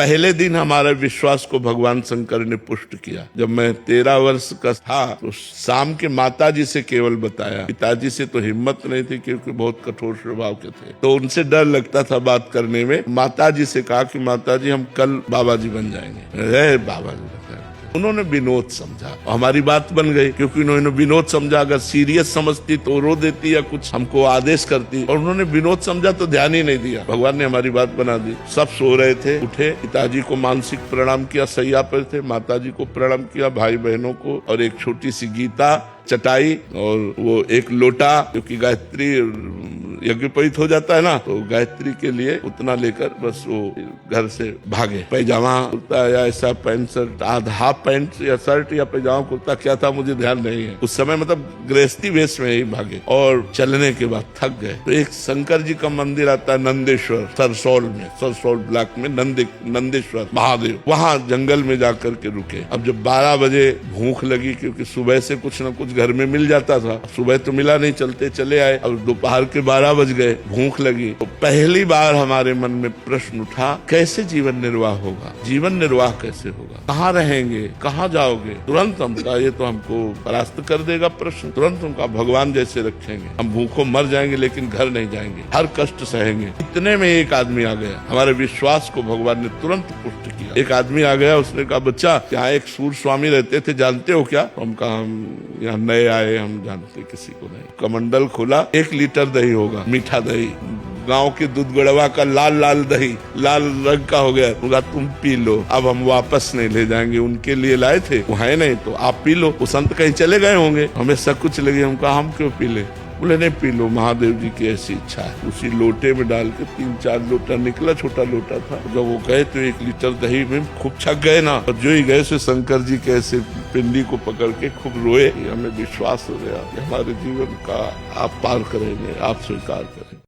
पहले दिन हमारे विश्वास को भगवान शंकर ने पुष्ट किया। जब मैं 13 वर्ष का था तो शाम के माताजी से केवल बताया, पिताजी से तो हिम्मत नहीं थी क्योंकि बहुत कठोर स्वभाव के थे, तो उनसे डर लगता था बात करने में। माताजी से कहा कि माताजी हम कल बाबा जी बन जाएंगे। बाबा जी उन्होंने विनोद समझा और हमारी बात बन गई, क्योंकि उन्होंने विनोद समझा। अगर सीरियस समझती तो रो देती या कुछ हमको आदेश करती, और उन्होंने विनोद समझा तो ध्यान ही नहीं दिया। भगवान ने हमारी बात बना दी। सब सो रहे थे, उठे, पिताजी को मानसिक प्रणाम किया, सैया पर थे, माताजी को प्रणाम किया, भाई बहनों को, और एक छोटी सी गीता, चटाई और वो एक लोटा, क्योंकि गायत्री यज्ञोपवीत हो जाता है ना, तो गायत्री के लिए उतना लेकर बस वो घर से भागे। पैजामा कुर्ता या ऐसा पैंट शर्ट, हाफ पैंट या शर्ट या पैजामा कुर्ता क्या था मुझे ध्यान नहीं है उस समय, मतलब गृहस्थी वेश में ही भागे। और चलने के बाद थक गए तो एक शंकर जी का मंदिर आता है नंदेश्वर, सरसौल में, सरसौल ब्लॉक में नंदेश्वर महादेव, वहाँ जंगल में जाकर के रुके। अब जब 12 बजे भूख लगी, क्योंकि सुबह से कुछ न कुछ घर में मिल जाता था, सुबह तो मिला नहीं, चलते चले आए। अब दोपहर के 12 बज गए, भूख लगी, तो पहली बार हमारे मन में प्रश्न उठा, कैसे जीवन निर्वाह होगा, जीवन निर्वाह कैसे होगा, कहाँ रहेंगे, कहाँ जाओगे। तुरंत हम कहा ये तो हमको परास्त कर देगा प्रश्न। तुरंत हम कहा भगवान जैसे रखेंगे, हम भूखों मर जाएंगे लेकिन घर नहीं जाएंगे, हर कष्ट सहेंगे। इतने में एक आदमी आ गया, हमारे विश्वास को भगवान ने तुरंत पुष्ट किया। एक आदमी आ गया, उसने कहा बच्चा यहाँ एक सूर स्वामी रहते थे, जानते हो क्या? हम कहा हम यहाँ नए आए, हम जानते किसी को नहीं। कमंडल खोला, 1 लीटर दही होगा, मीठा दही, गांव के दूध गड़वा का लाल दही, लाल रंग का हो गया। बोला तुम पी लो, अब हम वापस नहीं ले जाएंगे, उनके लिए लाए थे, वो है नहीं तो आप पी लो। वो संत कहीं चले गए होंगे, हमें सब कुछ लगे। हम कहा हम क्यों पी ले? बोले नहीं पी लो, महादेव जी की ऐसी इच्छा है। उसी लोटे में डाल के 3-4 लोटा निकला, छोटा लोटा था। जब वो गए तो 1 लीटर दही में खूब छक गए ना, और जो ही गए सो शंकर जी के ऐसे पिंडी को पकड़ के खूब रोए। हमें विश्वास हो गया कि हमारे जीवन का आप पार करेंगे, आप स्वीकार करेंगे।